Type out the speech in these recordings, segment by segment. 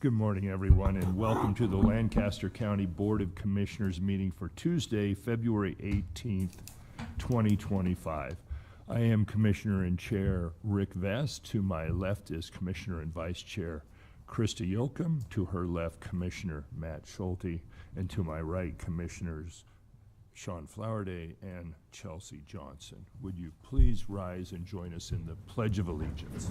Good morning, everyone, and welcome to the Lancaster County Board of Commissioners meeting for Tuesday, February 18th, 2025. I am Commissioner and Chair Rick Vest. To my left is Commissioner and Vice Chair Krista Yoakum. To her left, Commissioner Matt Schulte. And to my right, Commissioners Sean Flowerday and Chelsea Johnson. Would you please rise and join us in the Pledge of Allegiance?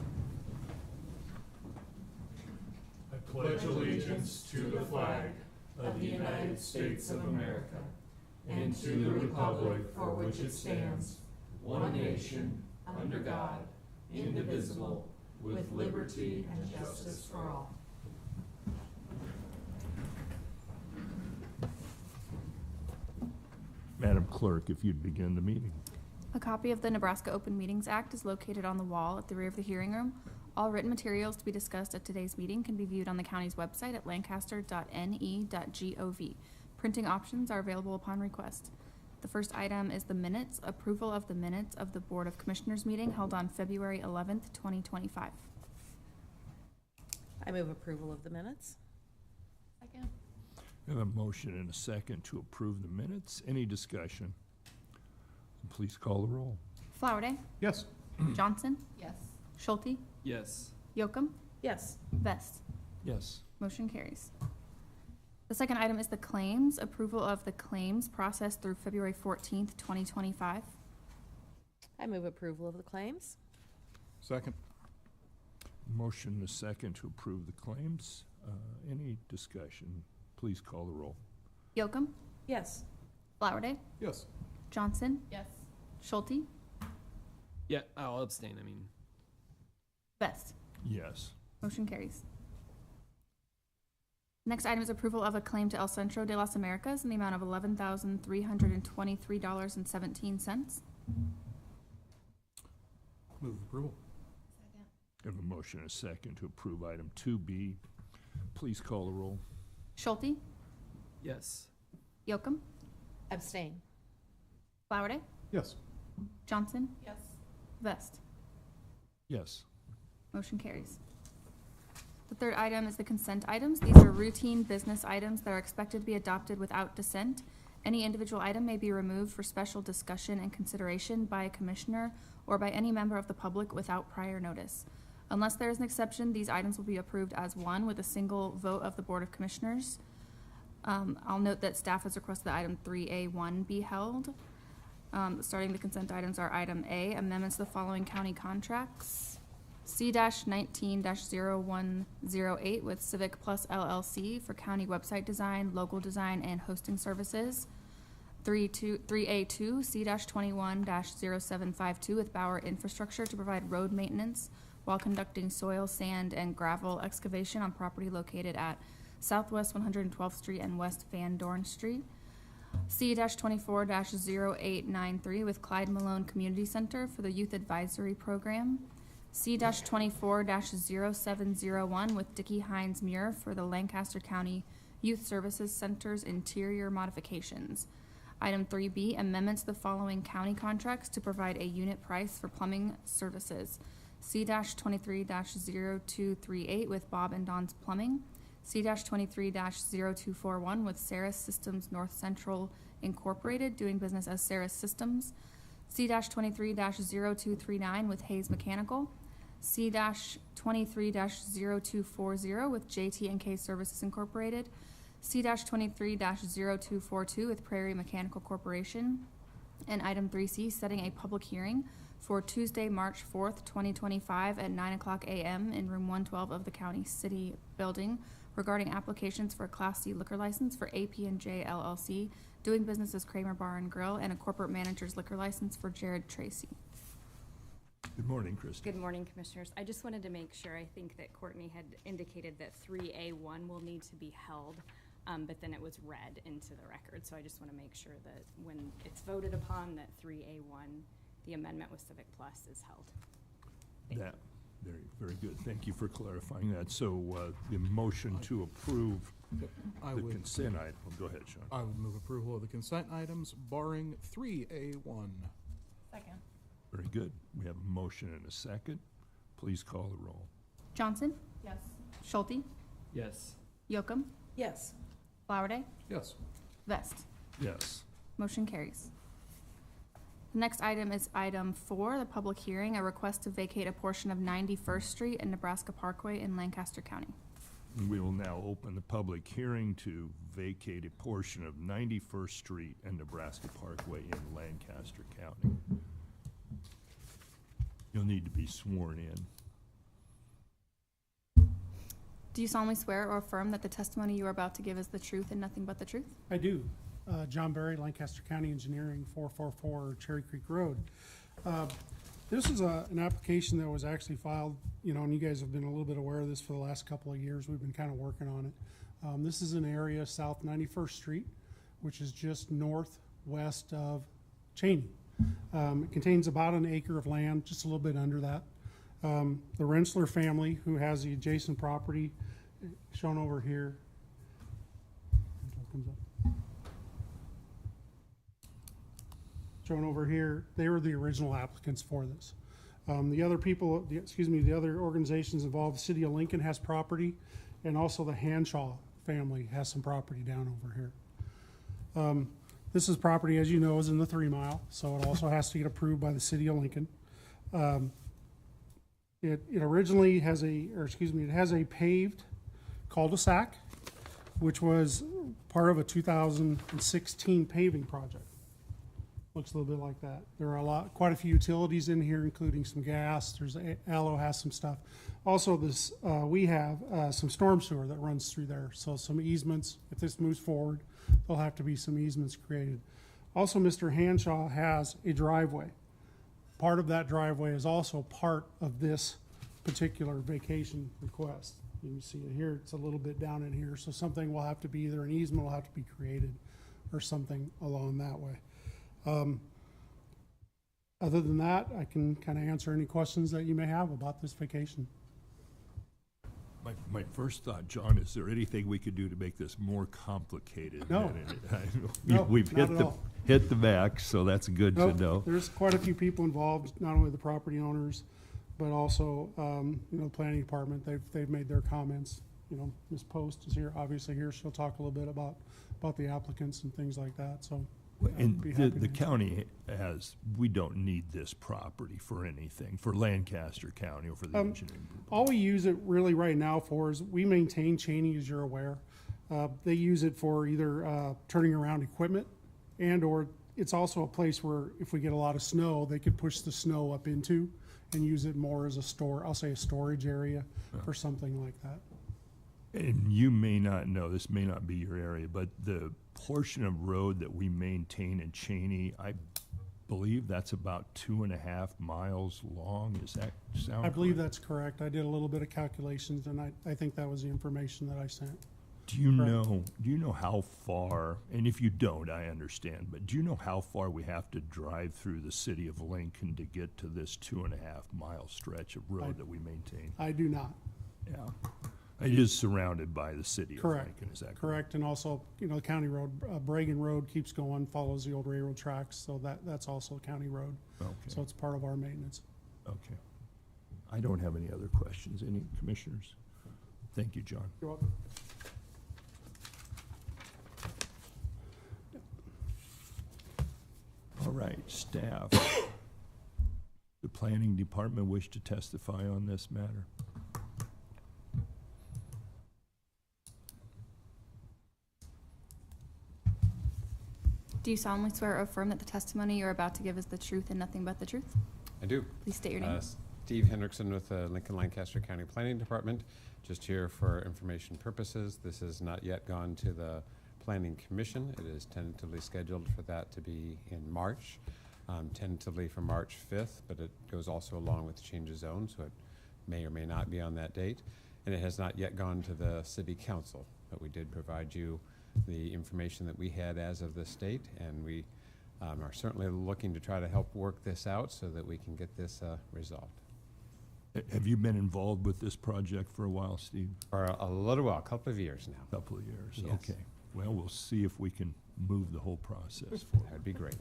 I pledge allegiance to the flag of the United States of America and to the republic for which it stands, one nation, under God, indivisible, with liberty and justice for all. Madam Clerk, if you'd begin the meeting. A copy of the Nebraska Open Meetings Act is located on the wall at the rear of the hearing room. All written materials to be discussed at today's meeting can be viewed on the county's website at lancaster.ne.gov. Printing options are available upon request. The first item is the minutes, approval of the minutes of the Board of Commissioners meeting held on February 11th, 2025. I move approval of the minutes. Second. We have a motion and a second to approve the minutes. Any discussion? Please call the roll. Flowerday, Yes. Johnson, Yes. Schulte, Yes. Yoakum, Yes. Vest. Yes. Motion carries. The second item is the claims, approval of the claims processed through February 14th, 2025. I move approval of the claims. Second. Motion and a second to approve the claims. Any discussion? Please call the roll. Yoakum, Yes. Flowerday, Yes. Johnson, Yes. Schulte, Yeah, I'll abstain. Vest. Yes. Motion carries. Next item is approval of a claim to El Centro de las Americas in the amount of $11,323.17. Move approval. I have a motion and a second to approve item 2B. Please call the roll. Schulte, Yes. Yoakum, Abstain. Flowerday, Yes. Johnson, Yes. Vest. Yes. Motion carries. The third item is the consent items. These are routine business items that are expected to be adopted without dissent. Any individual item may be removed for special discussion and consideration by a commissioner or by any member of the public without prior notice. Unless there is an exception, these items will be approved as one with a single vote of the Board of Commissioners. I'll note that staff has requested that item 3A1 be held. Starting the consent items are item A, amendments to the following county contracts. C-19-0108 with Civic Plus LLC for county website design, logo design, and hosting services. 3A2 C-21-0752 with Bauer Infrastructure to provide road maintenance while conducting soil, sand, and gravel excavation on property located at Southwest 112th Street and West Van Dorn Street. C-24-0893 with Clyde Malone Community Center for the Youth Advisory Program. C-24-0701 with Dickey Hines Muir for the Lancaster County Youth Services Center's interior modifications. Item 3B, amendments to the following county contracts to provide a unit price for plumbing services. C-23-0238 with Bob and Don's Plumbing. C-23-0241 with Saris Systems North Central Incorporated, doing business as Saris Systems. C-23-0239 with Hayes Mechanical. C-23-0240 with JT&K Services Incorporated. C-23-0242 with Prairie Mechanical Corporation. And item 3C, setting a public hearing for Tuesday, March 4th, 2025 at 9:00 a.m. in room 112 of the County City Building regarding applications for a Class C liquor license for AP&J LLC, doing business as Kramer Bar and Grill, and a corporate manager's liquor license for Jared Tracy. Good morning, Krista. Good morning, Commissioners. I just wanted to make sure, I think that Courtney had indicated that 3A1 will need to be held, but then it was read into the record. So I just want to make sure that when it's voted upon, that 3A1, the amendment with Civic Plus, is held. That, very, very good. Thank you for clarifying that. So the motion to approve the consent item. Go ahead, Sean. I would move approval of the consent items barring 3A1. Second. Very good. We have a motion and a second. Please call the roll. Johnson, Yes. Schulte, Yes. Yocum, Yes. Flowerday, Yes. Vest. Yes. Motion carries. The next item is item 4, the public hearing, a request to vacate a portion of 91st Street and Nebraska Parkway in Lancaster County. We will now open the public hearing to vacate a portion of 91st Street and Nebraska Parkway in Lancaster County. You'll need to be sworn in. Do you solemnly swear or affirm that the testimony you are about to give is the truth and nothing but the truth? I do. John Berry, Lancaster County Engineering, 444 Cherry Creek Road. This is an application that was actually filed, and you guys have been a little bit aware of this for the last couple of years. We've been kind of working on it. This is an area south 91st Street, which is just northwest of Cheney. It contains about an acre of land, just a little bit under that. The Rensler family, who has the adjacent property shown over here. Shown over here, they were the original applicants for this. The other people, the other organizations involved, the City of Lincoln has property, and also the Hanshaw family has some property down over here. This is property, as you know, is in the 3 mile, so it also has to get approved by the City of Lincoln. It originally has it has a paved cul-de-sac, which was part of a 2016 paving project. Looks a little bit like that. There are quite a few utilities in here, including some gas. There's Allo has some stuff. Also, we have some storm sewer that runs through there. So some easements. If this moves forward, there'll have to be some easements created. Also, Mr. Hanshaw has a driveway. Part of that driveway is also part of this particular vacation request. You can see it here. It's a little bit down in here. So something will have to be either an easement will have to be created or something along that way. Other than that, I can kind of answer any questions that you may have about this vacation. My first thought, John, is there anything we could do to make this more complicated? No. No. We've not at all. hit the max, so that's good to Nope, know. there's quite a few people involved, not only the property owners, but also, the planning department. They've made their comments. Ms. Post is here, obviously here. She'll talk a little bit about the applicants and things like that, so. And be happy to the answer. county we don't need this property for anything, for Lancaster County or for the engineering group. All we use it really right now for is we maintain Cheney, as you're aware. They use it for either turning around equipment or it's also a place where if we get a lot of snow, they could push the snow up into and use it more as a storage area for something like that. And you may not know, this may not be your area, but the portion of road that we maintain in Cheney, I believe that's about 2.5 miles long. Is that sound I believe correct? that's correct. I did a little bit of calculations, and I think that was the information that I sent. Do you correct. know how far, and if you don't, I understand, but do you know how far we have to drive through the city of Lincoln to get to this 2.5 mile stretch of road that we maintain? I do not. Yeah. It is surrounded by the city of Correct. Lincoln, is that correct? Correct, and also, the county road, Bragan Road keeps going, follows the old railroad tracks, so that's also a county road. So Okay, it's part of our maintenance. okay. I don't have any other questions. Any commissioners? Thank you, John. You're welcome. All right, staff. The planning department wish to testify on this matter? Do you solemnly swear or affirm that the testimony you are about to give is the truth and nothing but the truth? I do. Please state your name. Steve Hendrickson with the Lincoln Lancaster County Planning Department, just here for information purposes. This has not yet gone to the Planning Commission. It is tentatively scheduled for that to be in March, tentatively for March 5th, but it goes also along with the change of zone, so it may or may not be on that date. And it has not yet gone to the City Council, but we did provide you the information that we had as of this date, and we are certainly looking to try to help work this out so that we can get this resolved. Have you been involved with this project for a while, Steve? For a little while, a couple of years now. Couple of years, Yes. okay. Well, we'll see if we can move the whole process That'd be great.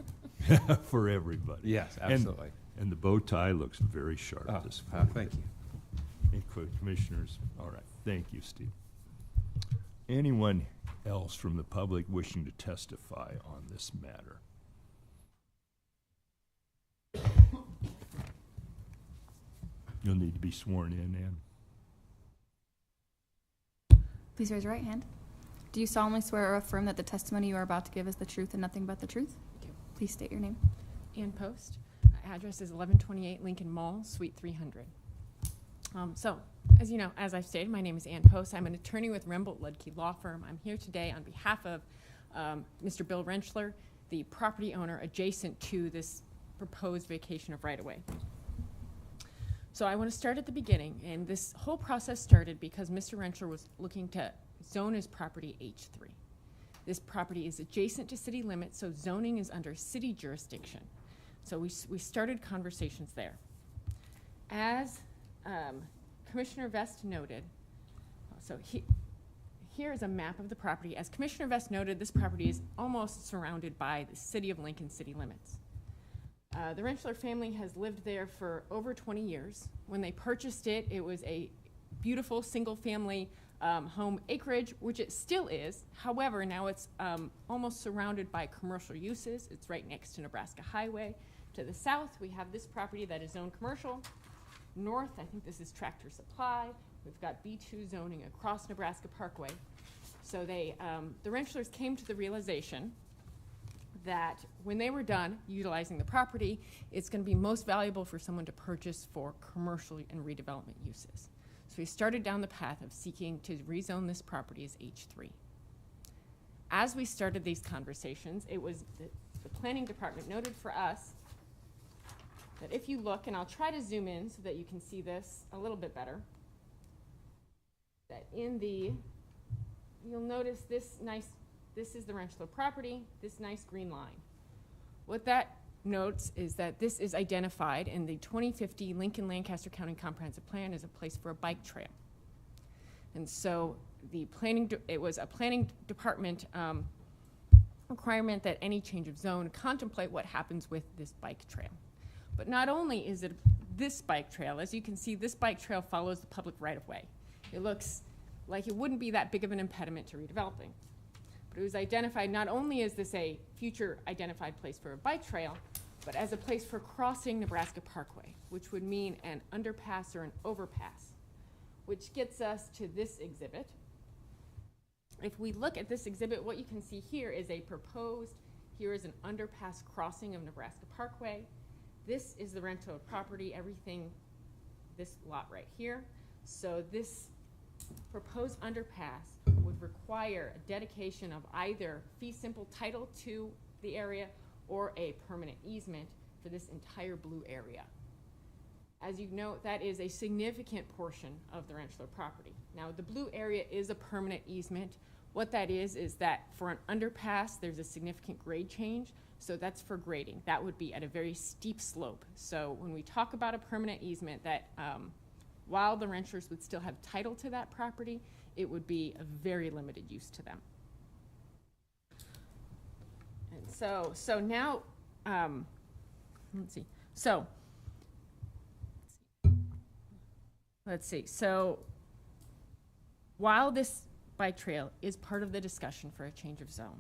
forward for everybody. Yes, absolutely. And the bow tie looks very sharp Oh, this thank you. Commissioners, all right. Thank you, Steve. anyone else from the public wishing to testify on this matter? You'll need to be sworn in, Ann. Please raise your right hand. Do you solemnly swear or affirm that the testimony you are about to give is the truth and nothing but the truth? I do. Please state your name. Ann Post. Address is 1128 Lincoln Mall, Suite 300. So, as you know, as I've stated, my name is Ann Post. I'm an attorney with Rembolt Ludke Law Firm. I'm here today on behalf of Mr. Bill Rentschler, the property owner adjacent to this proposed vacation of right-of-way. So I want to start at the beginning, and this whole process started because Mr. Rentschler was looking to zone his property H3. This property is adjacent to city limits, so zoning is under city jurisdiction. So we started conversations there. As Commissioner Vest noted, here is a map of the property. As Commissioner Vest noted, this property is almost surrounded by the city of Lincoln city limits. The Rentschler family has lived there for over 20 years. When they purchased it, it was a beautiful single-family home acreage, which it still is. However, now it's almost surrounded by commercial uses. It's right next to Nebraska Highway. To the south, we have this property that is zoned commercial. North, I think this is Tractor Supply. We've got B2 zoning across Nebraska Parkway. So the Rentschlers came to the realization that when they were done utilizing the property, it's going to be most valuable for someone to purchase for commercial and redevelopment uses. So we started down the path of seeking to rezone this property as H3. As we started these conversations, it was the planning department noted for us that if you look, and I'll try to zoom in so that you can see this a little bit better, that you'll notice this is the Rentschler property, this nice green line. What that notes is that this is identified in the 2050 Lincoln Lancaster County Comprehensive Plan as a place for a bike trail. And so it was a planning department requirement that any change of zone contemplate what happens with this bike trail. But not only is it this bike trail, as you can see, this bike trail follows the public right-of-way. It looks like it wouldn't be that big of an impediment to redeveloping. But it was identified not only as this a future identified place for a bike trail, but as a place for crossing Nebraska Parkway, which would mean an underpass or an overpass, which gets us to this exhibit. If we look at this exhibit, what you can see here is here is an underpass crossing of Nebraska Parkway. This is the rental property, this lot right here. So this proposed underpass would require a dedication of either fee simple title to the area or a permanent easement for this entire blue area. As you note, that is a significant portion of the Rentschler property. Now, the blue area is a permanent easement. What that is that for an underpass, there's a significant grade change, so that's for grading. That would be at a very steep slope. So when we talk about a permanent easement, that while the Rentschlers would still have title to that property, it would be a very limited use to them. And so now, let's see. So while this bike trail is part of the discussion for a change of zone,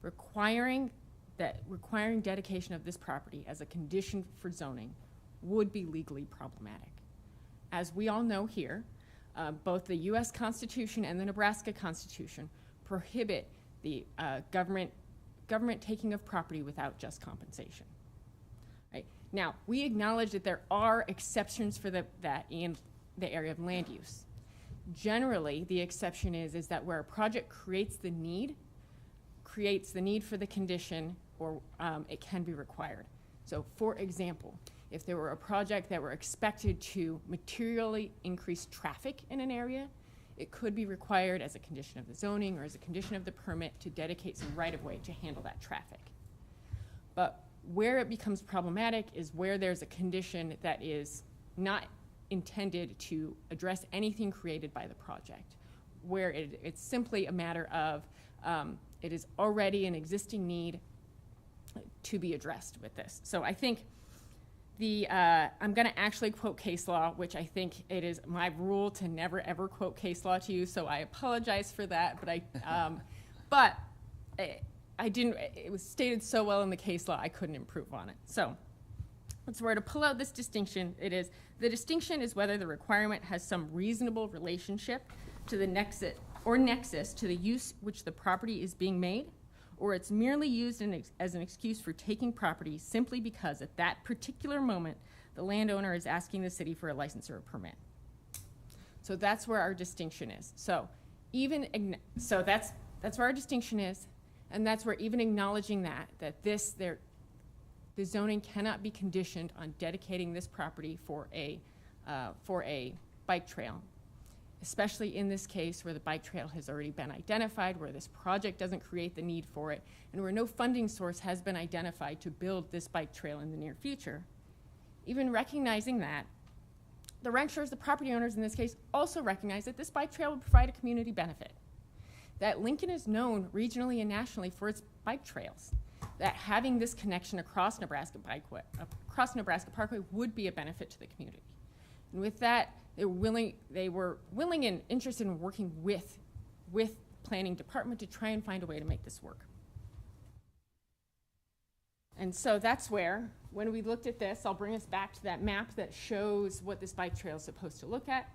requiring dedication of this property as a condition for zoning would be legally problematic. As we all know here, both the U.S. Constitution and the Nebraska Constitution prohibit the government taking of property without just compensation. Right? Now, we acknowledge that there are exceptions for that in the area of land use. Generally, the exception is that where a project creates the need for the condition, or it can be required. So, for example, if there were a project that were expected to materially increase traffic in an area, it could be required as a condition of the zoning or as a condition of the permit to dedicate some right-of-way to handle that traffic. But where it becomes problematic is where there's a condition that is not intended to address anything created by the project, where it's simply a matter of it is already an existing need to be addressed with this. So I think I'm going to actually quote case law, which I think it is my rule to never ever quote case law to you, so I apologize for that. But I didn't. It was stated so well in the case law, I couldn't improve on it. So that's where to pull out this distinction. The distinction is whether the requirement has some reasonable relationship to the nexus to the use which the property is being made, or it's merely used as an excuse for taking property simply because at that particular moment the landowner is asking the city for a license or a permit. So that's where our distinction is. So that's where our distinction is, and that's where even acknowledging that the zoning cannot be conditioned on dedicating this property for a bike trail, especially in this case where the bike trail has already been identified, where this project doesn't create the need for it, and where no funding source has been identified to build this bike trail in the near future. Even recognizing that, the renters, the property owners in this case, also recognize that this bike trail will provide a community benefit, that Lincoln is known regionally and nationally for its bike trails, that having this connection across Nebraska Parkway would be a benefit to the community. And with that, they were willing and interested in working with planning department to try and find a way to make this work. And so that's where, when we looked at this, I'll bring us back to that map that shows what this bike trail is supposed to look at.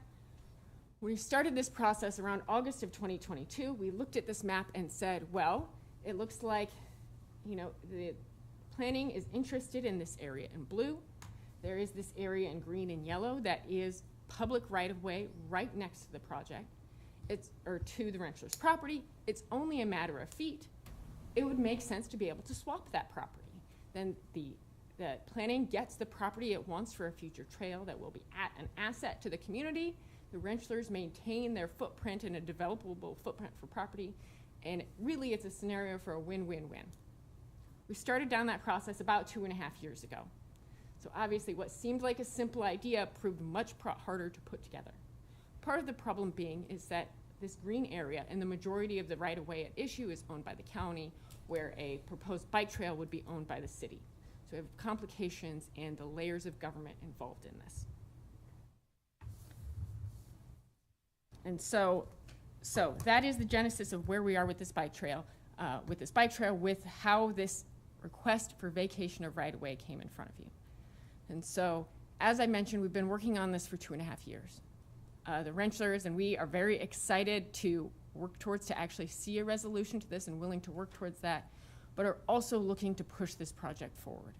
We started this process around August of 2022. We looked at this map and said, well, it looks like, the planning is interested in this area in blue. There is this area in green and yellow that is public right-of-way right next to the project, or to the renter's property. It's only a matter of feet. It would make sense to be able to swap that property. Then the planning gets the property it wants for a future trail that will be an asset to the community. The renters maintain their footprint and a developable footprint for property, and really it's a scenario for a win-win-win. We started down that process about 2.5 years ago. So obviously what seemed like a simple idea proved much harder to put together. Part of the problem being is that this green area and the majority of the right-of-way at issue is owned by the county, where a proposed bike trail would be owned by the city. So we have complications and the layers of government involved in this. And so that is the genesis of where we are with this bike trail, with how this request for vacation of right-of-way came in front of you. And so, as I mentioned, we've been working on this for 2.5 years. The renters and we are very excited to work towards to actually see a resolution to this and willing to work towards that, but are also looking to push this project forward.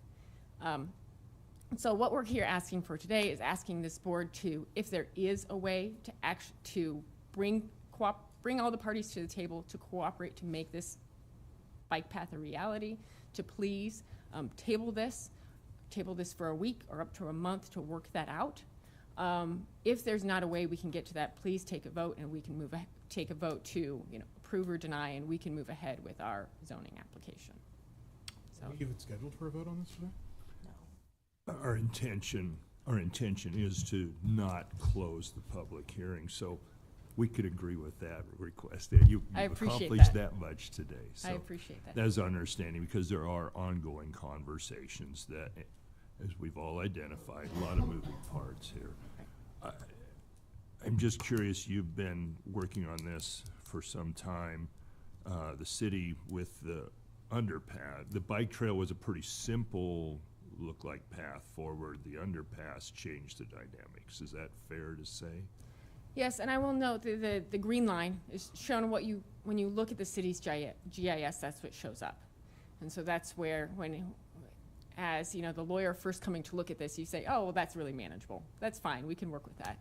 So what we're here asking for today is asking this board to, if there is a way to bring all the parties to the table to cooperate to make this bike path a reality, to please table this for a week or up to a month to work that out. If there's not a way we can get to that, please take a vote and we can take a vote to approve or deny, and we can move ahead with our zoning application. So. Are we even scheduled for a vote on this today? Our intention is to not close the public hearing, so we could agree with that request. You've accomplished that much today. So I appreciate that. That's understanding, because there are ongoing conversations that, as we've all identified, a lot of moving parts here. I'm just curious, you've been working on this for some time. The city with the underpass, the bike trail was a pretty simple path forward. The underpass changed the dynamics. Is that fair to say? As and I will note the green line is shown when you look at the city's GIS, that's what shows up. And so that's where, as the lawyer first coming to look at this, you say, oh, well, that's really manageable. That's fine, we can work with that.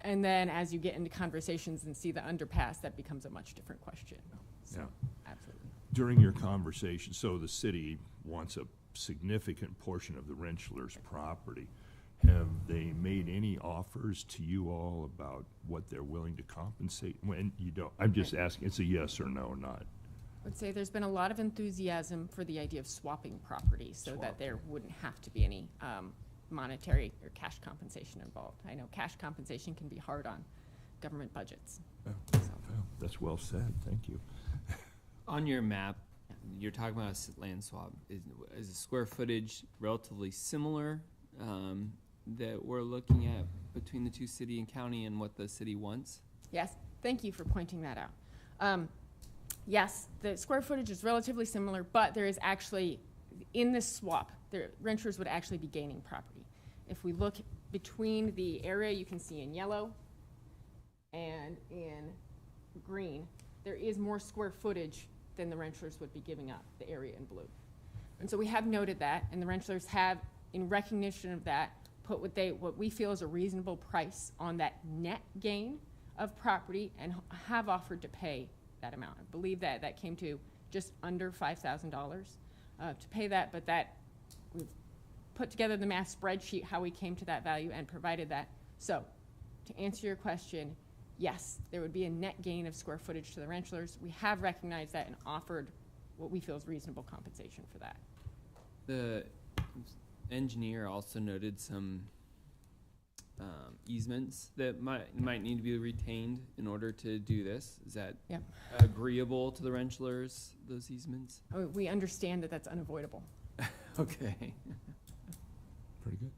And then as you get into conversations and see the underpass, that becomes a much different question. So, yeah. Absolutely. During your conversation, so the city wants a significant portion of the Rentschler's property. Have they made any offers to you all about what they're willing to compensate? When you don't, I'm just asking, it's a yes or no, not. I would say there's been a lot of enthusiasm for the idea of swapping property so that there wouldn't have to be any monetary or cash compensation involved. I know cash compensation can be hard on government budgets. Oh, that's well said, thank you. On your map, you're talking about a land swap. Is the square footage relatively similar that we're looking at between the two city and county and what the city wants? Yes, thank you for pointing that out. Yes, the square footage is relatively similar, but there is actually, in this swap, the renters would actually be gaining property. If we look between the area you can see in yellow and in green, there is more square footage than the renters would be giving up, the area in blue. And so we have noted that, and the renters have, in recognition of that, put what we feel is a reasonable price on that net gain of property and have offered to pay that amount. I believe that came to just under $5,000 to pay that, but that we've put together the math spreadsheet how we came to that value and provided that. So to answer your question, yes, there would be a net gain of square footage to the renters. We have recognized that and offered what we feel is reasonable compensation for that. The engineer also noted some easements that might need to be retained in order to do this. Is that Yep. agreeable to the rentlers, those easements? We understand that that's unavoidable. Okay. Pretty good.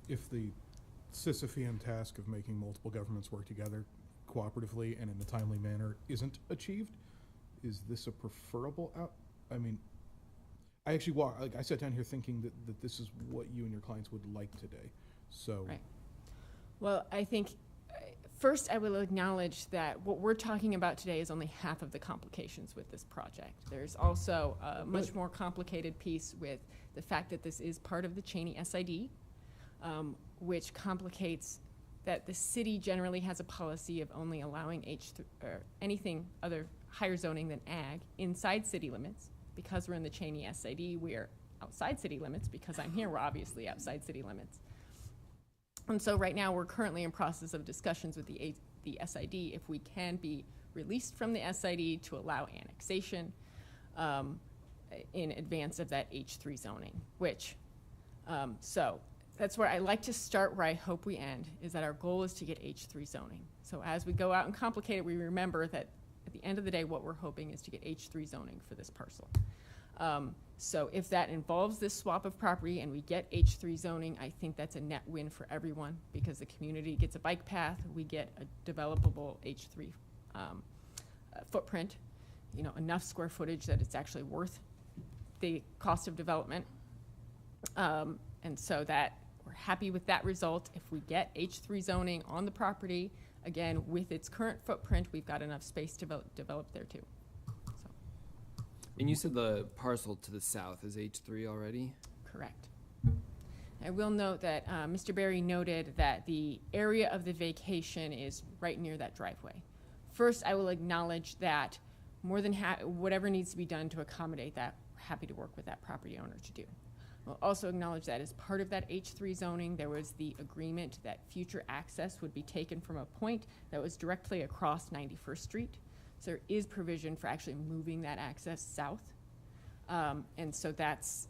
If the Sisyphean task of making multiple governments work together cooperatively and in a timely manner isn't achieved, is this a preferable I mean, I actually I sat down here thinking that this is what you and your clients would like today. So, Right. Well, I think first I will acknowledge that what we're talking about today is only half of the complications with this project. There's also a much more complicated piece with the fact that this is part of the Cheney SID, which complicates that the city generally has a policy of only allowing or anything other higher zoning than ag inside city limits. Because we're in the Cheney SID, we are outside city limits. Because I'm here, we're obviously outside city limits. And so right now, we're currently in process of discussions with the SID if we can be released from the SID to allow annexation in advance of that H3 zoning, which, so that's where I like to start where I hope we end, is that our goal is to get H3 zoning. So as we go out and complicate it, we remember that at the end of the day, what we're hoping is to get H3 zoning for this parcel. So if that involves this swap of property and we get H3 zoning, I think that's a net win for everyone because the community gets a bike path, we get a developable H3 footprint, enough square footage that it's actually worth the cost of development. And so that we're happy with that result. If we get H3 zoning on the property, again, with its current footprint, we've got enough space to develop there too. So. And you said the parcel to the south is H3 already? Correct. I will note that Mr. Berry noted that the area of the vacation is right near that driveway. First, I will acknowledge that more than whatever needs to be done to accommodate that, we're happy to work with that property owner to do. We'll also acknowledge that as part of that H3 zoning, there was the agreement that future access would be taken from a point that was directly across 91st Street. So there is provision for actually moving that access south. And so that's,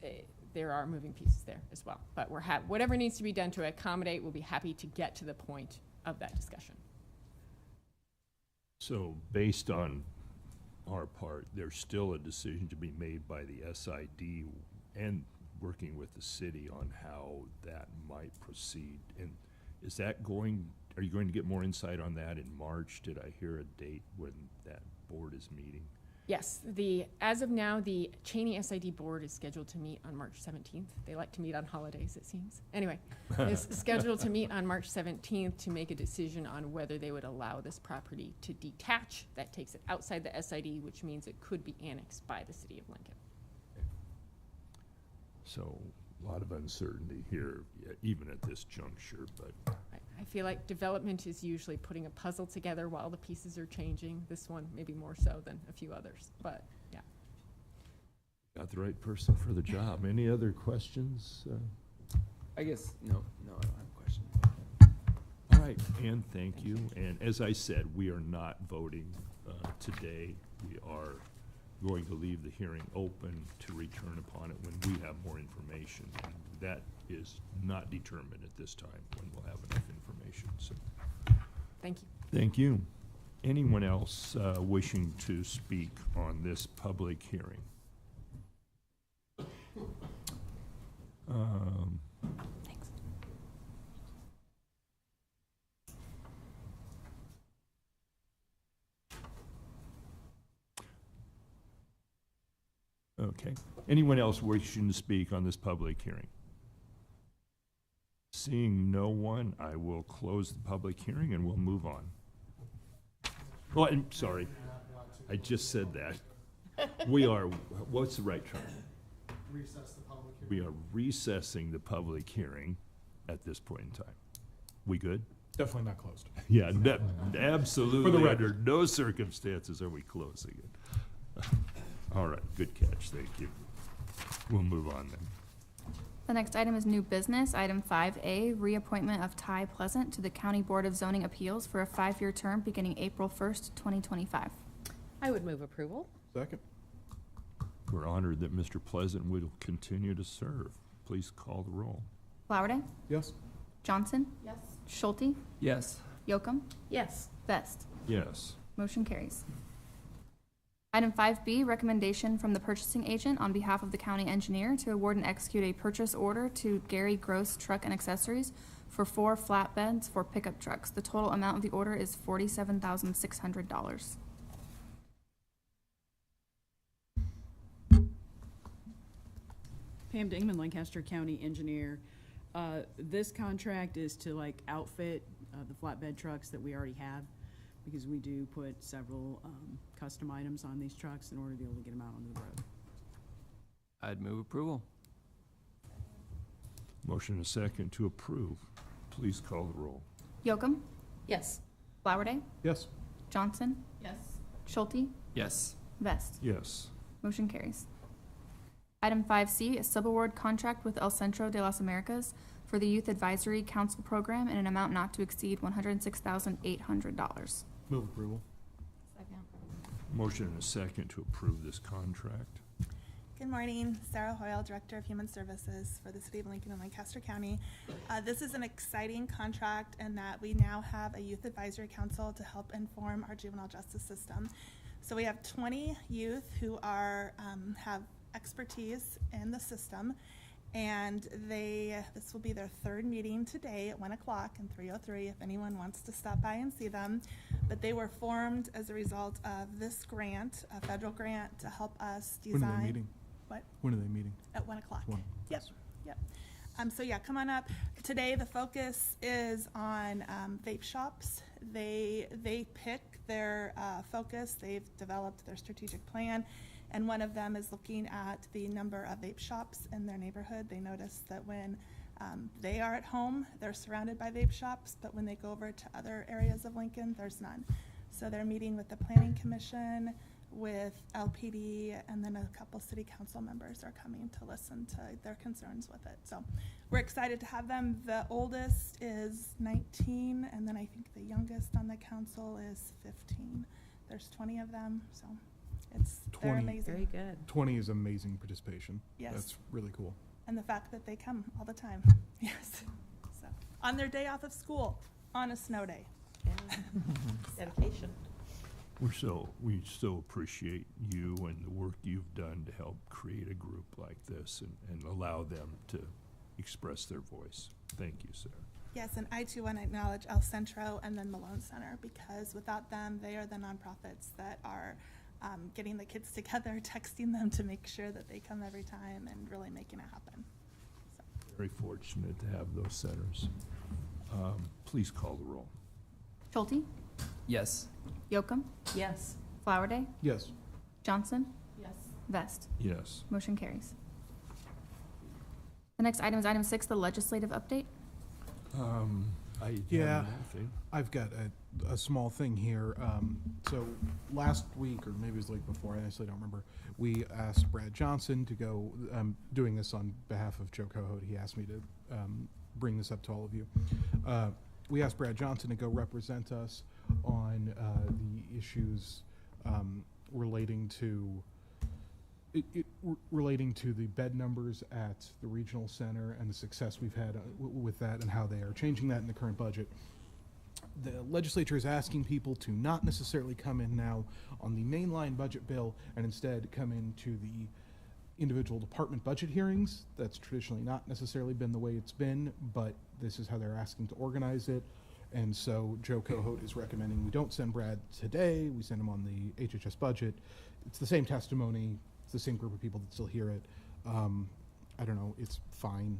there are moving pieces there as well. But we're whatever needs to be done to accommodate, we'll be happy to get to the point of that discussion. So based on our part, there's still a decision to be made by the SID and working with the city on how that might proceed. And is that are you going to get more insight on that in March? Did I hear a date when that board is meeting? Yes, as of now, the Cheney SID board is scheduled to meet on March 17th. They like to meet on holidays, it seems. Anyway, it's scheduled to meet on March 17th to make a decision on whether they would allow this property to detach. That takes it outside the SID, which means it could be annexed by the city of Lincoln. So a lot of uncertainty here, even at this juncture, but. I feel like development is usually putting a puzzle together while the pieces are changing. This one maybe more so than a few others, but yeah. Got the right person for the job. Any other questions? I guess, no, I don't have a question. All right, Ann, thank you. And as I said, we are not voting today. We are going to leave the hearing open to return upon it when we have more information. And that is not determined at this time when we'll have enough information. So, Thank you. thank you. Anyone else wishing to speak on this public hearing? Thanks. Okay. Anyone else wishing to speak on this public hearing? Seeing no one, I will close the public hearing and we'll move on. Oh, I'm sorry. I just said that. We are, what's the right term? Recess the public hearing. We are recessing the public hearing at this point in time. We good? Definitely not closed. Yeah, absolutely. Under record. no circumstances are we closing it. All right, good catch, thank you. We'll move on then. The next item is new business. Item 5A, reappointment of Ty Pleasant to the County Board of Zoning Appeals for a 5-year term beginning April 1st, 2025. I would move approval. Second? We're honored that Mr. Pleasant will continue to serve. Please call the roll. Flowerday, Yes. Johnson, Yes. Schulte, Yes. Yocum, Yes. Vest. Yes. Motion carries. Item 5B, recommendation from the purchasing agent on behalf of the county engineer to award and execute a purchase order to Gary Gross Truck and Accessories for 4 flatbeds for pickup trucks. The total amount of the order is $47,600. Pam Dingman, Lancaster County Engineer. This contract is to like outfit the flatbed trucks that we already have, because we do put several custom items on these trucks in order to be able to get them out onto the road. I'd move approval. Motion and a second to approve. Please call the roll. Yocum, Yes. Flowerday, Yes. Johnson, Yes. Schulte, Yes. Vest. Yes. Motion carries. Item 5C, a subaward contract with El Centro de las Americas for the Youth Advisory Council Program in an amount not to exceed $106,800. Move approval. Second. Motion and a second to approve this contract. Good morning, Sarah Hoyle, Director of Human Services for the City of Lincoln and Lancaster County. This is an exciting contract in that we now have a Youth Advisory Council to help inform our juvenile justice system. So we have 20 youth who are, have expertise in the system, and this will be their 3rd meeting today at 1 o'clock in 303 if anyone wants to stop by and see them. But they were formed as a result of this grant, a federal grant to help us design. When are they meeting? What? When are they meeting? At 1 o'clock. 1. Yep, yep. So yeah, come on up. Today, the focus is on vape shops. They pick their focus. They've developed their strategic plan, and one of them is looking at the number of vape shops in their neighborhood. They notice that when they are at home, they're surrounded by vape shops, but when they go over to other areas of Lincoln, there's none. So they're meeting with the Planning Commission, with LPD, and then a couple city council members are coming to listen to their concerns with it. So we're excited to have them. The oldest is 19, and then I think the youngest on the council is 15. There's 20 of them, so they're 20. amazing. Very good. 20 is amazing participation. Yes. That's really cool. And the fact that they come all the time, yes. So on their day off of school, on a snow day. Yeah. Dedication. We so appreciate you and the work you've done to help create a group like this and allow them to express their voice. Thank you, Sarah. Yes, and I too want to acknowledge El Centro and then Malone Center, because without them, they are the nonprofits that are getting the kids together, texting them to make sure that they come every time and really making it happen. So. Very fortunate to have those centers. Please call the roll. Schulte, Yes. Yocum, Yes. Flowerday, Yes. Johnson, Yes. Vest. Yes. Motion carries. The next item is item 6, the legislative update. I have Yeah. nothing. I've got a small thing here. So last week, or maybe it was the week before, I actually don't remember, we asked Brad Johnson to go, doing this on behalf of Joe Cohout. He asked me to bring this up to all of you. We asked Brad Johnson to go represent us on the issues relating to the bed numbers at the regional center and the success we've had with that and how they are changing that in the current budget. The legislature is asking people to not necessarily come in now on the mainline budget bill and instead come into the individual department budget hearings. That's traditionally not necessarily been the way it's been, but this is how they're asking to organize it. And so Joe Cohout is recommending we don't send Brad today, we send him on the HHS budget. It's the same testimony, it's the same group of people that still hear it. I don't know, it's fine.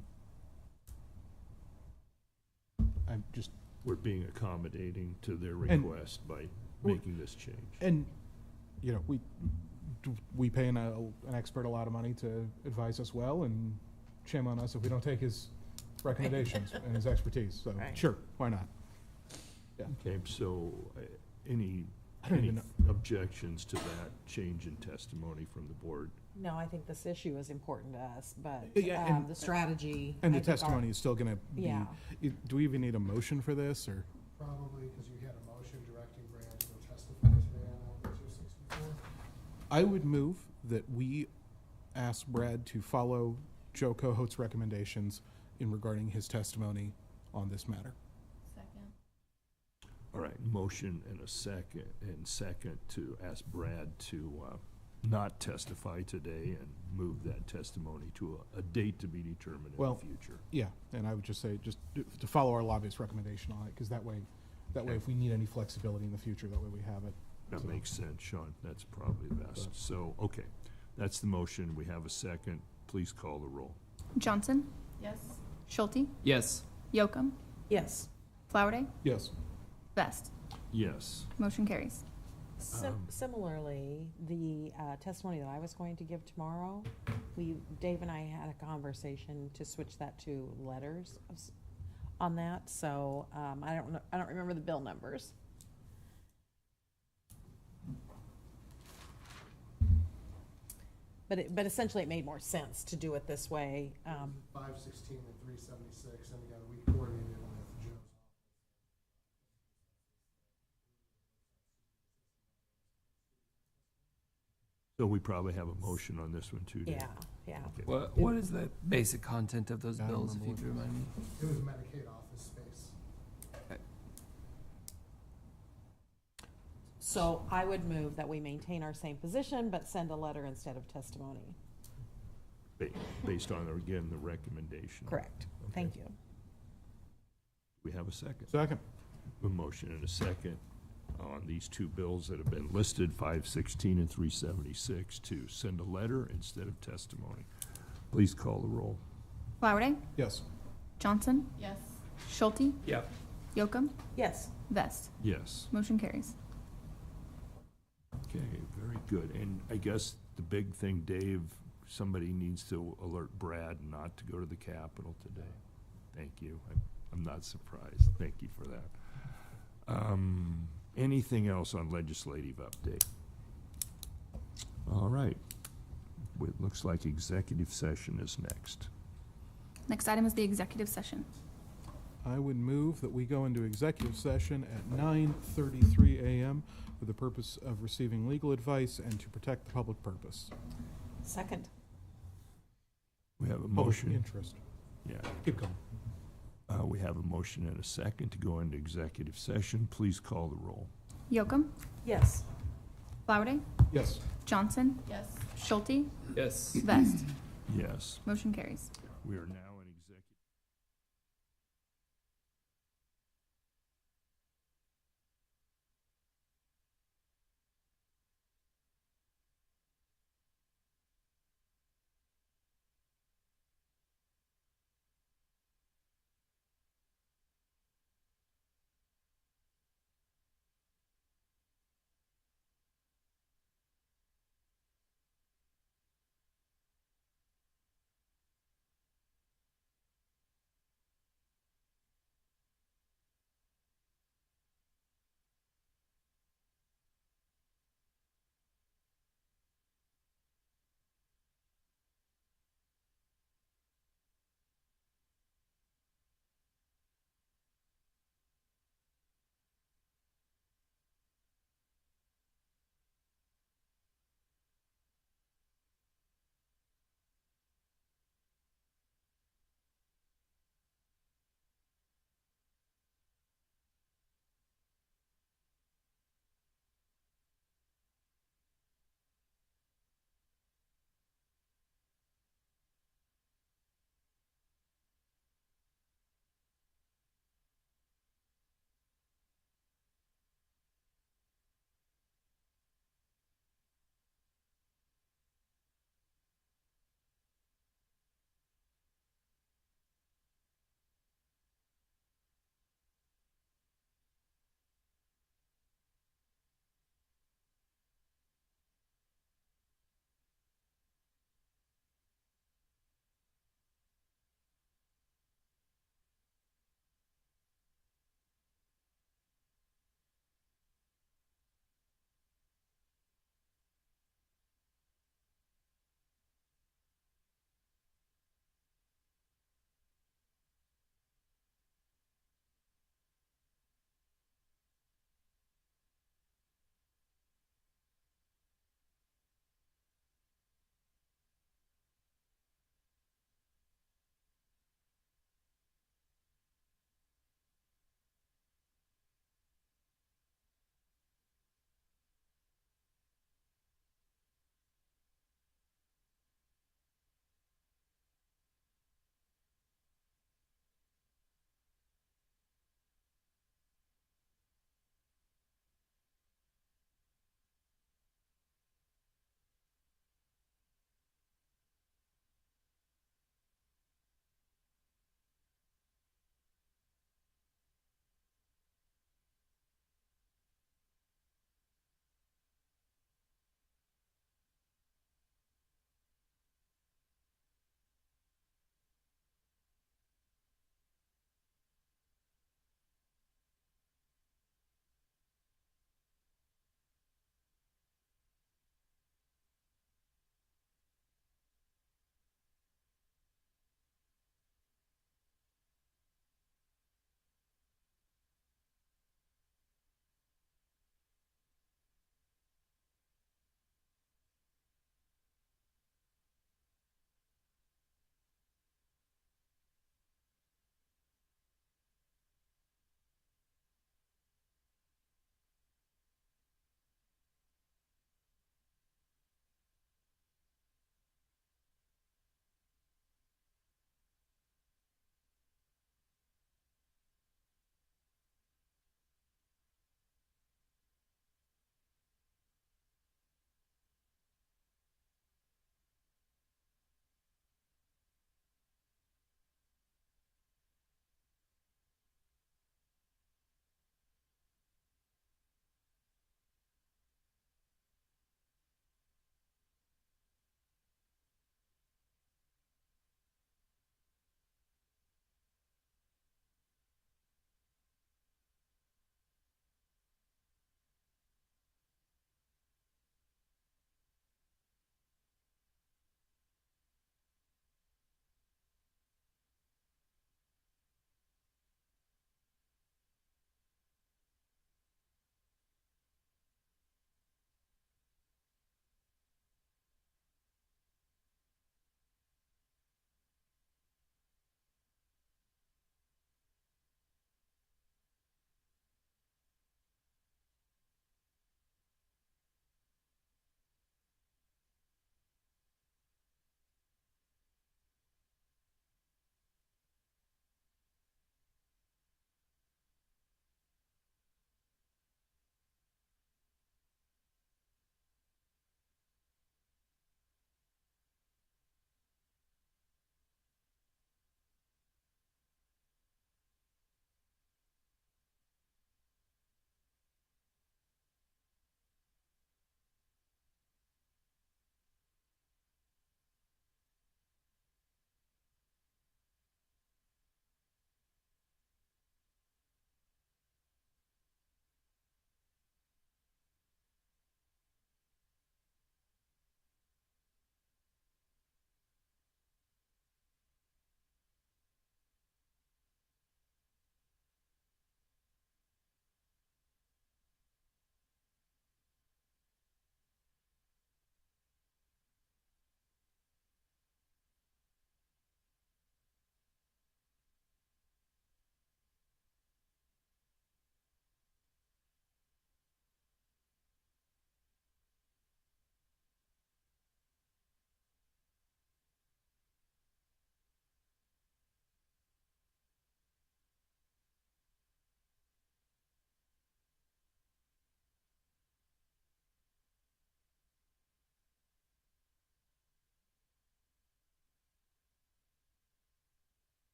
I'm just, We're being accommodating to their And- request by making this change. and, you know, we pay an expert a lot of money to advise us well, and shame on us if we don't take his recommendations and his expertise, so, Right. sure, why not? Okay, so any, I don't any even objections to that change in testimony from the board? No, I think this issue is important to us, but Yeah, and- the strategy. And I the think our- testimony is still gonna be, Yeah. do we even need a motion for this, or? Probably because you had a motion directing Brad to go testify today on L 264. I would move that we ask Brad to follow Joe Cohote's recommendations in regarding his testimony on this matter. Second. All right, motion and a second to ask Brad to not testify today and move that testimony to a date to be determined in the Well, future. Yeah, and I would just say, just to follow our lobbyist recommendation on it, because that way if we need any flexibility in the future, that way we have it. That So- makes sense, Sean. That's probably the best. So, okay, that's the motion. We have a second. Please call the roll. Johnson, Yes. Schulte, Yes. Yocum, Yes. Flowerday, Yes. Vest. Yes. Motion carries. Similarly, the testimony that I was going to give tomorrow, Dave and I had a conversation to switch that to letters on that, so I don't remember the bill numbers. But essentially, it made more sense to do it this way. 516 and 376, and again, we coordinated with Joe's office. So we probably have a motion on this one too, Dave? Yeah. Okay. What is the basic content of those I don't bills, if remember you could what remind me? It was Medicaid office space. So I would move that we maintain our same position, but send a letter instead of testimony. Based on, again, the recommendation. Correct. Thank you. We have a second. Second. A motion and a second on these two bills that have been listed, 516 and 376, to send a letter instead of testimony. Please call the roll. Flowerday, Yes. Johnson, Yes. Schulte, Yep. Yocum, Yes. Vest. Yes. Motion carries. Okay, very good. And I guess the big thing, Dave, somebody needs to alert Brad not to go to the Capitol today. Thank you. I'm not surprised. Thank you for that. Anything else on legislative update? All right. It looks like executive session is next. Next item is the executive session. I would move that we go into executive session at 9:33 a.m. for the purpose of receiving legal advice and to protect the public purpose. Second. We have a Public motion. interest. Yeah. Keep going. We have a motion and a second to go into executive session. Please call the roll. Yocum, Yes. Flowerday, Yes. Johnson, Yes. Schulte, Yes. Vest. Yes. Motion carries. We are now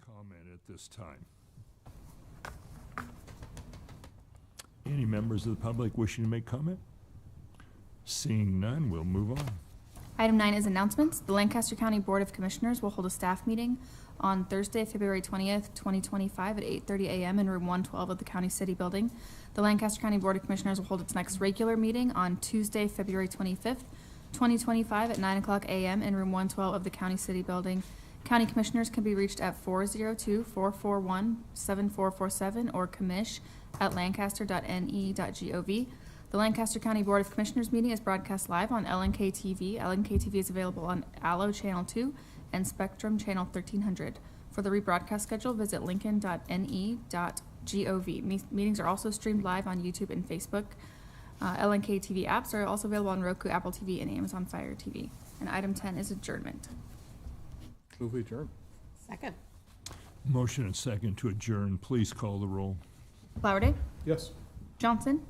comment at this time? Any members of the public wishing to make comment? Seeing none, we'll move on. Item 9 is announcements. The Lancaster County Board of Commissioners will hold a staff meeting on Thursday, February 20th, 2025 at 8:30 a.m. in room 112 of the County City Building. The Lancaster County Board of Commissioners will hold its next regular meeting on Tuesday, February 25th, 2025 at 9 o'clock a.m. in room 112 of the County City Building. County Commissioners can be reached at 402-441-7447 or commish@lancaster.ne.gov. The Lancaster County Board of Commissioners meeting is broadcast live on LNK TV. LNK TV is available on Allo Channel 2 and Spectrum Channel 1300. For the rebroadcast schedule, visit lincoln.ne.gov. Meetings are also streamed live on YouTube and Facebook. LNK TV apps are also available on Roku, Apple TV, and Amazon Fire TV. And item 10 is adjournment. Move adjourn. Second. Motion and second to adjourn. Please call the roll. Flowerday, Yes. Johnson,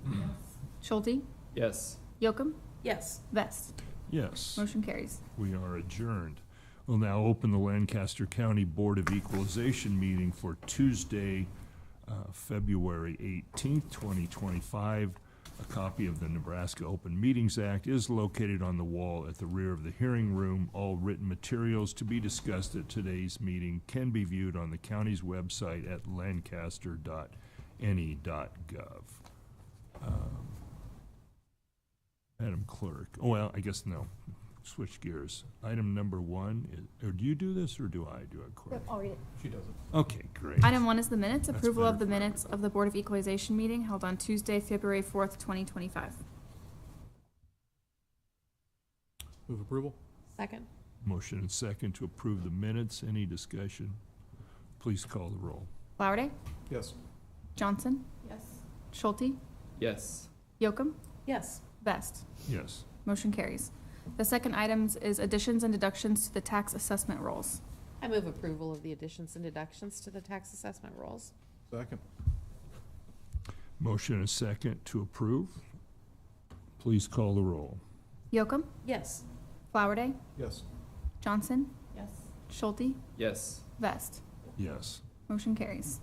Schulte, Yes. Yocum, Yes. Vest. Yes. Motion carries. We are adjourned. We'll now open the Lancaster County Board of Equalization meeting for Tuesday, February 18th, 2025. A copy of the Nebraska Open Meetings Act is located on the wall at the rear of the hearing room. All written materials to be discussed at today's meeting can be viewed on the county's website at lancaster.ne.gov. Madam Clerk, oh, well, I guess no, switch gears. Item number 1, or do you do this or do I do it, Cory? I'll read it. She does it. Okay, great. Item 1 is the minutes. That's Approval of better the for minutes of the Board of Equalization meeting held on Tuesday, February 4th, 2025. Move approval? Second. Motion and second to approve the minutes. Any discussion? Please call the roll. Flowerday, Yes. Johnson, Yes. Schulte, Yes. Yocum, Yes. Vest. Yes. Motion carries. The second item is additions and deductions to the tax assessment rolls. I move approval of the additions and deductions to the tax assessment rolls. Second. Motion and second to approve. Please call the roll. Yocum, Yes. Flowerday, Yes. Johnson, Yes. Schulte, Yes. Vest. Yes. Motion carries.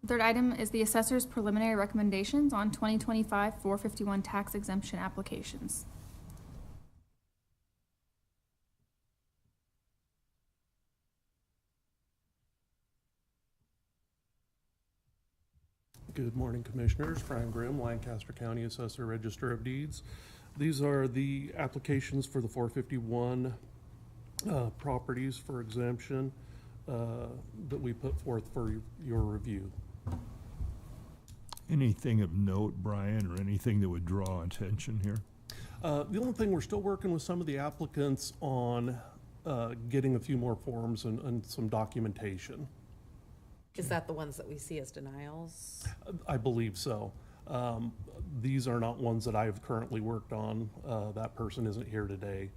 The third item is the assessor's preliminary recommendations on 2025 451 tax exemption applications. Good morning, Commissioners. Brian Grimm, Lancaster County Assessor, Register of Deeds. These are the applications for the 451 properties for exemption that we put forth for your review. Anything of note, Brian, or anything that would draw attention here? The only thing, we're still working with some of the applicants on getting a few more forms and some documentation. Is that the ones that we see as denials? I believe so. These are not ones that I've currently worked on. That person isn't here today,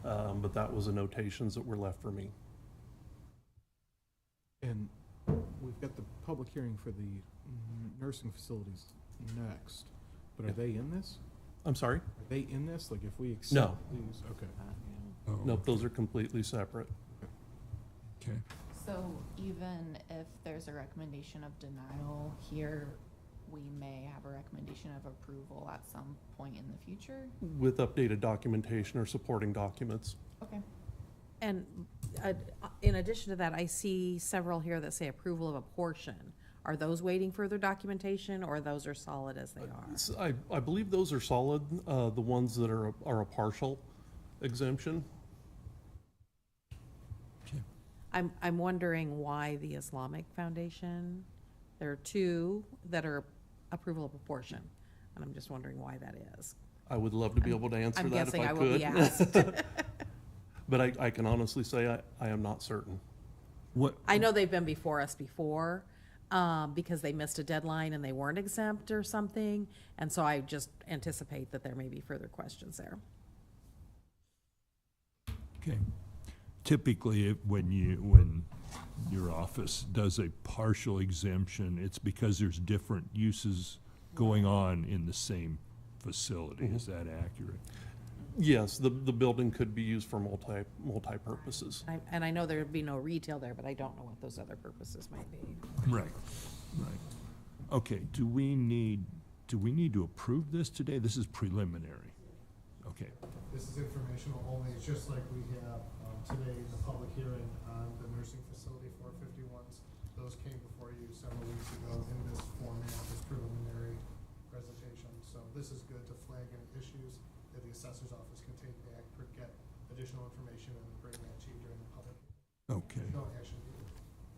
but that was the notations that were left for me. And we've got the public hearing for the nursing facilities next, but are they in this? I'm sorry? Are they in this? Like if we No. accept these? Okay. Oh, Nope, those are completely separate. okay. So even if there's a recommendation of denial here, we may have a recommendation of approval at some point in the future? With updated documentation or supporting documents. Okay. And in addition to that, I see several here that say approval of a portion. Are those waiting further documentation, or those are solid as they are? I believe those are solid, the ones that are a partial exemption. I'm wondering why the Islamic Foundation, there are two that are approval of a portion, and I'm just wondering why that is. I would love to be able to answer I'm that if guessing I I will be could. asked. But I can honestly say I am not certain. What, I know they've been before us before, because they missed a deadline and they weren't exempt or something, and so I just anticipate that there may be further questions there. okay. Typically, when your office does a partial exemption, it's because there's different uses going on in the same facility. Is that accurate? Yes, the building could be used for multi-purposes. And I know there'd be no retail there, but I don't know what those other purposes might be. Right, right. Okay, do we need to approve this today? This is preliminary. Okay, This is informational only. It's just like we have today, the public hearing on the nursing facility 451s. Those came before you several weeks ago in this format, this preliminary presentation. So this is good to flag any issues that the assessor's office can take back, get additional information, and bring that to you during the public hearing. okay, No action needed.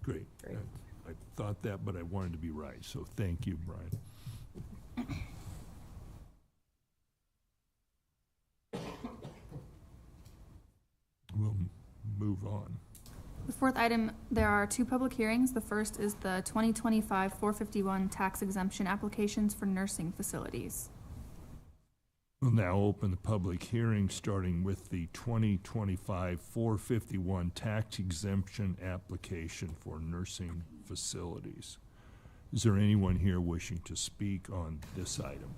great. Great. I thought that, but I wanted to be right, so thank you, Brian. We'll move on. The fourth item, there are two public hearings. The first is the 2025 451 tax exemption applications for nursing facilities. We'll now open the public hearing, starting with the 2025 451 tax exemption application for nursing facilities. Is there anyone here wishing to speak on this item?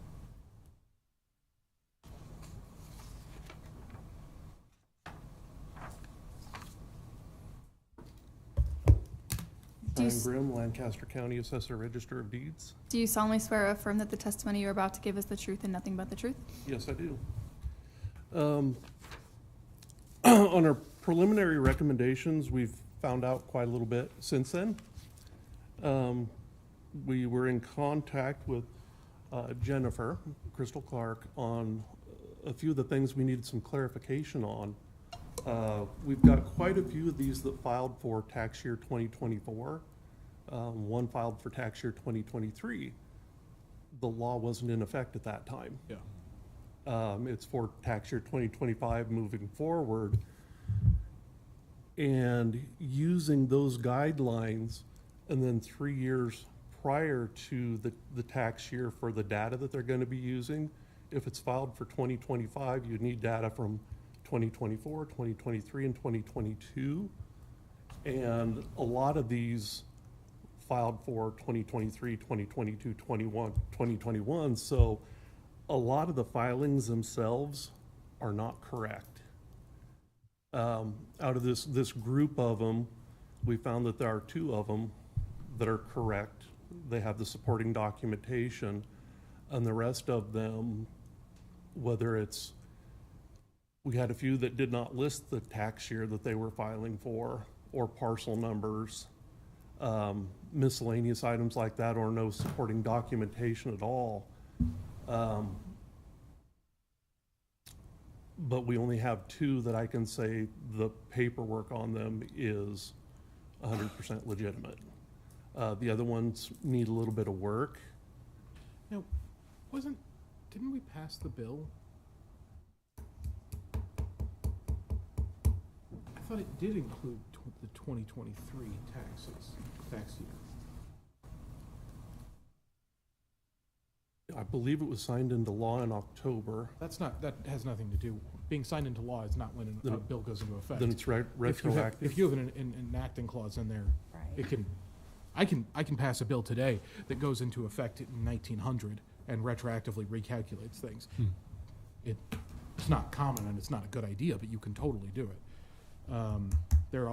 Do you Brian s- Grimm, Lancaster County Assessor, Register of Deeds. Do you solemnly swear or affirm that the testimony you're about to give is the truth and nothing but the truth? Yes, I do. On our preliminary recommendations, we've found out quite a little bit since then. We were in contact with Jennifer, Crystal Clark, on a few of the things we needed some clarification on. We've got quite a few of these that filed for tax year 2024. One filed for tax year 2023. The law wasn't in effect at that time. Yeah. It's for tax year 2025 moving forward. And using those guidelines, and then 3 years prior to the tax year for the data that they're going to be using, if it's filed for 2025, you need data from 2024, 2023, and 2022. And a lot of these filed for 2023, 2022, 2021. So a lot of the filings themselves are not correct. Out of this group of them, we found that there are 2 of them that are correct. They have the supporting documentation, and the rest of them, whether it's, we had a few that did not list the tax year that they were filing for, or parcel numbers, miscellaneous items like that, or no supporting documentation at all. But we only have 2 that I can say the paperwork on them is 100% legitimate. The other ones need a little bit of work. Now, didn't we pass the bill? I thought it did include the 2023 tax year. I believe it was signed into law in October. That has nothing to do, being signed into law is not when a bill goes into effect. Then it's retroactive. If you have an enacting clause in there, Right. I can pass a bill today that goes into effect in 1900 and retroactively recalculates things. It's not common and it's not a good idea, but you can totally do it. There's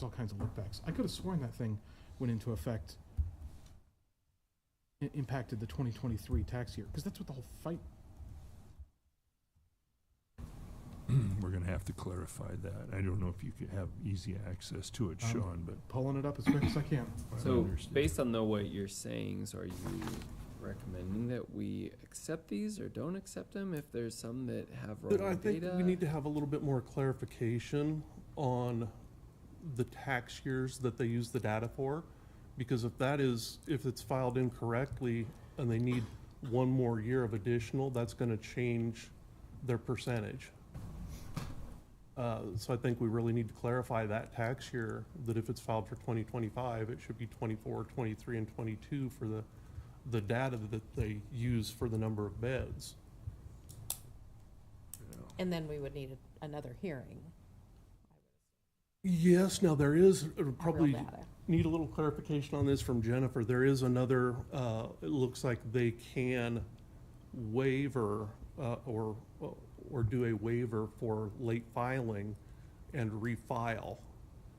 all kinds of lookbacks. I could have sworn that thing went into effect, impacted the 2023 tax year, because that's what the whole fight. We're gonna have to clarify that. I don't know if you could have easy access to it, I'm Sean, but Pulling it up as quick as I can. I So, understand. based on what you're saying, so are you recommending that we accept these or don't accept them if there's some that have But wrong I think data? we need to have a little bit more clarification on the tax years that they use the data for. Because if it's filed incorrectly and they need one more year of additional, that's gonna change their percentage. So I think we really need to clarify that tax year, that if it's filed for 2025, it should be 24, 23, and 22 for the data that they use for the number of beds. And then we would need another hearing. Yes, now there is probably data. need a little clarification on this from Jennifer. There is another, it looks like they can waiver or or do a waiver for late filing and refile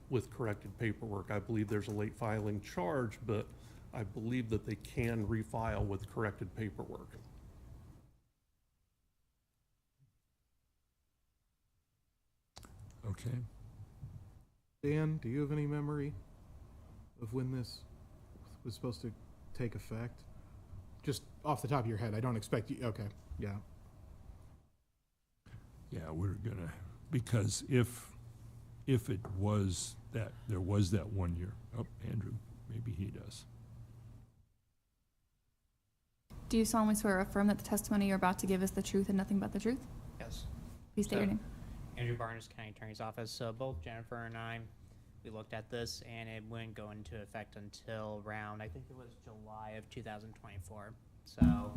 with corrected paperwork. I believe there's a late filing charge, but I believe that they can refile with corrected paperwork. Okay. Dan, do you have any memory of when this was supposed to take effect? Just off the top of your head, I don't expect you, okay, yeah. Yeah, we're gonna, because if it was that, there was that 1 year. Oh, Andrew, maybe he does. Do you solemnly swear or affirm that the testimony you're about to give is the truth and nothing but the truth? Yes. Please state your name. Andrew Barnes, County Attorney's Office. So both Jennifer and I, we looked at this, and it wouldn't go into effect until around, I think it was July of 2024. So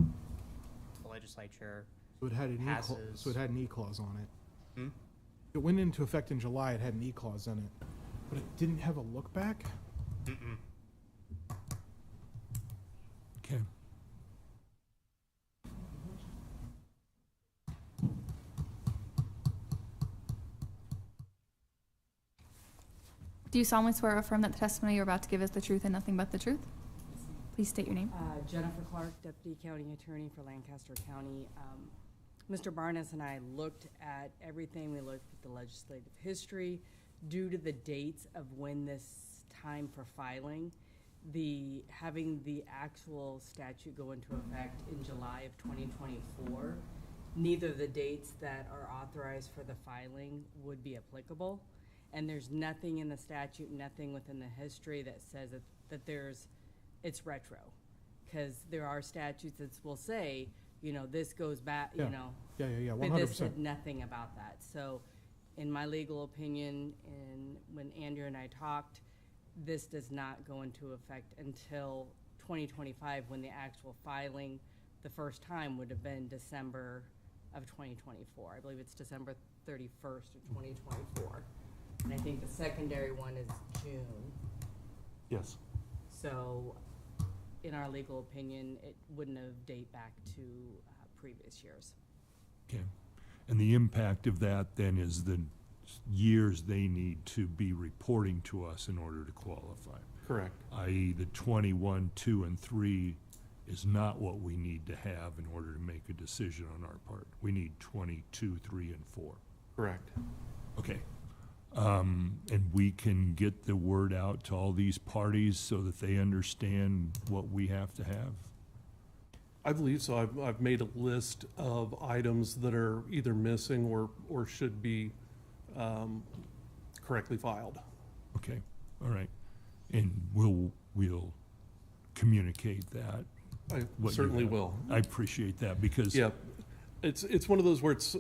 the legislature So it had an passes. so it had an E-clause on it. Hmm? It went into effect in July, it had an E-clause in it, but it didn't have a look back? Mm-mm. Okay. Do you solemnly swear or affirm that the testimony you're about to give is the truth and nothing but the truth? Please state your name. Jennifer Clark, Deputy County Attorney for Lancaster County. Mr. Barnes and I looked at everything. We looked at the legislative history. Due to the dates of when this time for filing, having the actual statute go into effect in July of 2024, neither the dates that are authorized for the filing would be applicable. And there's nothing in the statute, nothing within the history that says that it's retro. Because there are statutes that will say, this goes back, Yeah. Yeah, But 100%. this said nothing about that. So in my legal opinion, and when Andrew and I talked, this does not go into effect until 2025, when the actual filing the first time would have been December of 2024. I believe it's December 31st of 2024. And I think the secondary one is June. Yes. So in our legal opinion, it wouldn't have date back to previous years. Okay. And the impact of that then is the years they need to be reporting to us in order to qualify. Correct. I.e. the 21, 2, and 3 is not what we need to have in order to make a decision on our part. We need 22, 3, and 4. Correct. Okay. And we can get the word out to all these parties so that they understand what we have to have? I believe so. I've made a list of items that are either missing or should be correctly filed. Okay, all right. And we'll communicate that. I what you certainly have. will. I appreciate that because. Yeah, it's one of those where it's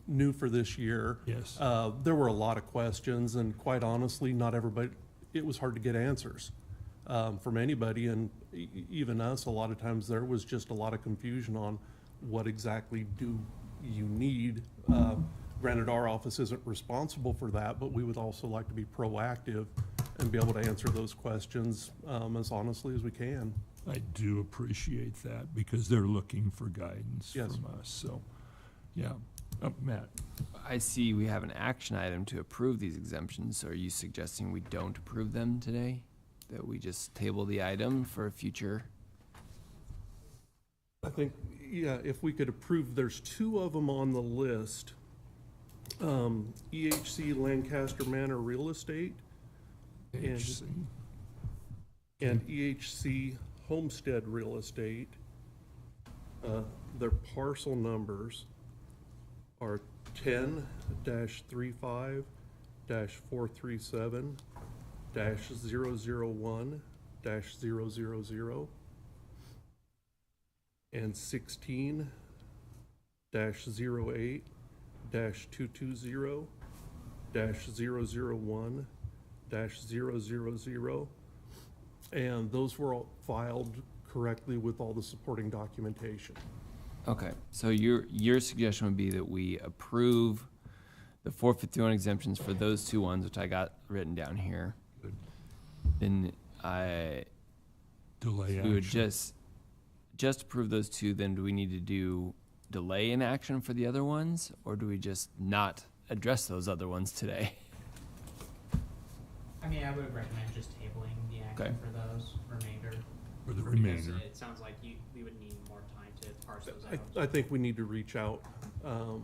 new for this year. Yes. There were a lot of questions, and quite honestly, not everybody, it was hard to get answers from anybody, and even us, a lot of times there was just a lot of confusion on what exactly do you need. Granted, our office isn't responsible for that, but we would also like to be proactive and be able to answer those questions as honestly as we can. I do appreciate that because they're looking for guidance Yes. from us, so, yeah. Matt? I see we have an action item to approve these exemptions. Are you suggesting we don't approve them today? That we just table the item for a future? I think, yeah, if we could approve, there's two of them on the list. EHC Lancaster Manor Real Estate HC. and EHC Homestead Real Estate. Their parcel numbers are 10-35-437-001-000 and 16-08-220-001-000. And those were all filed correctly with all the supporting documentation. Okay, so your suggestion would be that we approve the 451 exemptions for those two ones, which I got written down here. Good. Then Delay we would action. just approve those two, then do we need to do delay in action for the other ones, or do we just not address those other ones today? I mean, I would recommend just tabling the action Okay. for those remainder. For the because remainder. It sounds like we would need more time to parse those I out. think we need to reach out to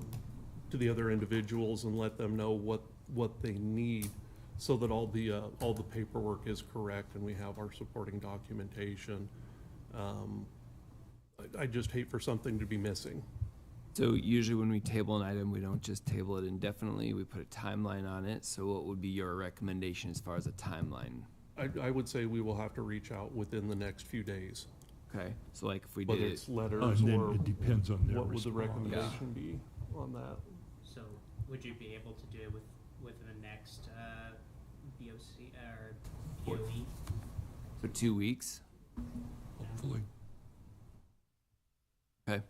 the other individuals and let them know what they need so that all the paperwork is correct and we have our supporting documentation. I just hate for something to be missing. So usually when we table an item, we don't just table it indefinitely, we put a timeline on it. So what would be your recommendation as far as a timeline? I would say we will have to reach out within the next few days, Okay, so like if we whether did it's it, letters And then or it depends on their what would the response. recommendation be on that? So would you be able to do it within the next BOC or BOE? for 2 weeks? Hopefully. Okay,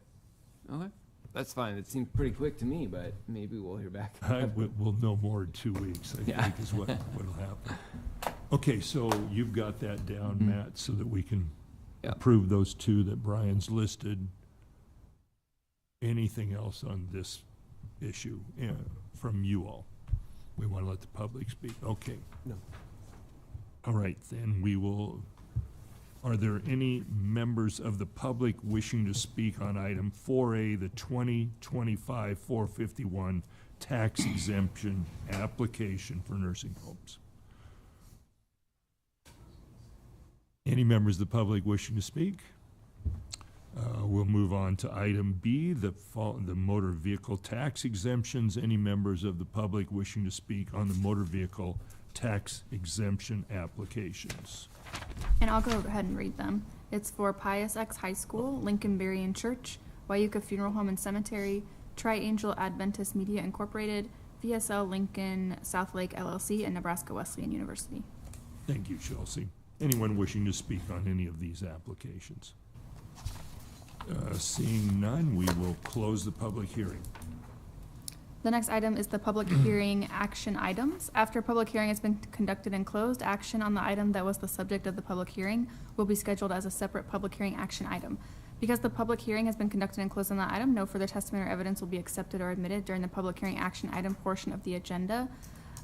that's fine. It seems pretty quick to me, but maybe we'll hear back. We'll know more in 2 weeks, I Yeah. think is what'll happen. Okay, so you've got that down, Mhm. Matt, so that we can Yeah. approve those two that Brian's listed. Anything else on this issue from you all? We want to let the public speak. Okay. No. All right, then we will, are there any members of the public wishing to speak on item 4A, the 2025-451 tax exemption application for nursing homes? Any members of the public wishing to speak? We'll move on to item B, the motor vehicle tax exemptions. Any members of the public wishing to speak on the motor vehicle tax exemption applications? And I'll go ahead and read them. It's for Pius X High School, Lincoln Berrien Church, Wyuka Funeral Home and Cemetery, Tri-Angel Adventist Media Incorporated, VSL Lincoln South Lake LLC, and Nebraska Wesleyan University. Thank you, Chelsea. Anyone wishing to speak on any of these applications? Seeing none, we will close the public hearing. The next item is the public hearing action items. After public hearing has been conducted and closed, action on the item that was the subject of the public hearing will be scheduled as a separate public hearing action item. Because the public hearing has been conducted and closed on that item, no further testimony or evidence will be accepted or admitted during the public hearing action item portion of the agenda.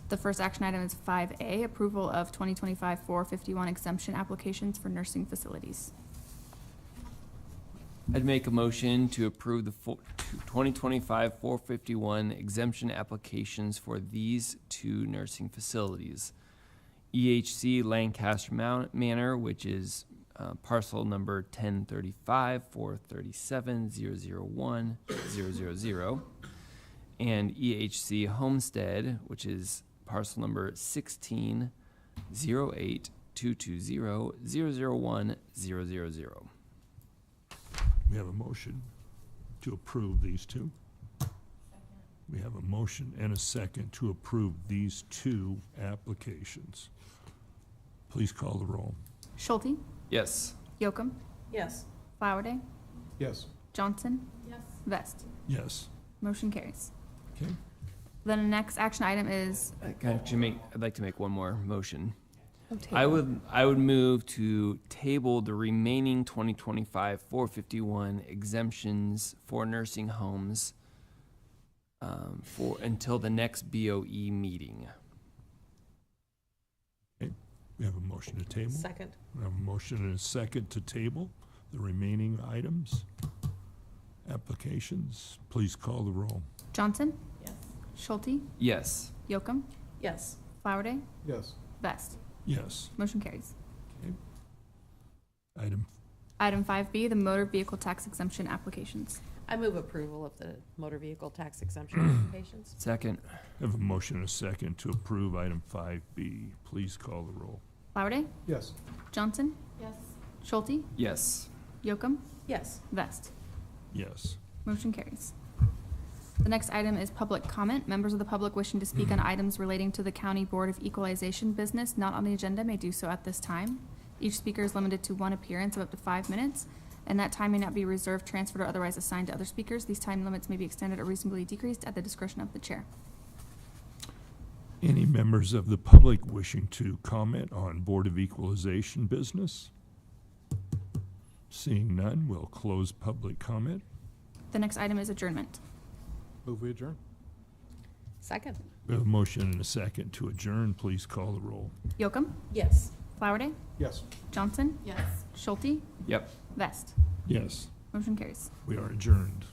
The first action item is 5A, approval of 2025-451 exemption applications for nursing facilities. I'd make a motion to approve the 2025-451 exemption applications for these two nursing facilities. EHC Lancaster Manor, which is parcel number 1035-437-001-000, and EHC Homestead, which is parcel number 1608-220-001-000. We have a motion to approve these two. We have a motion and a second to approve these two applications. Please call the roll. Schulte, Yes. Yocum, Yes. Flowerday, Yes. Johnson, Yes. Vest. Yes. Motion carries. Okay. The next action item is I'd like to make one more motion. I would move to table the remaining 2025-451 exemptions for nursing homes for until the next BOE meeting. We have a motion to table. Second. We have a motion and a second to table the remaining items. Applications. Please call the roll. Johnson, Yes. Schulte, Yes. Yocum, Yes. Flowerday, Yes. Vest. Yes. Motion carries. Item, Item 5B, the motor vehicle tax exemption applications. I move approval of the motor vehicle tax exemption applications. Second. I have a motion and a second to approve item 5B. Please call the roll. Flowerday, Yes. Johnson, Yes. Schulte, Yes. Yocum, Yes. Vest. Yes. Motion carries. The next item is public comment. Members of the public wishing to speak on items relating to the County Board of Equalization business not on the agenda may do so at this time. Each speaker is limited to one appearance of up to 5 minutes, and that time may not be reserved, transferred, or otherwise assigned to other speakers. These time limits may be extended or reasonably decreased at the discretion of the chair. Any members of the public wishing to comment on Board of Equalization business? Seeing none, we'll close public comment. The next item is adjournment. Move we adjourn. Second. We have a motion and a second to adjourn. Please call the roll. Yocum, Yes. Flowerday, Yes. Johnson, Yes. Schulte, Yep. Vest. Yes, Motion carries. we are adjourned.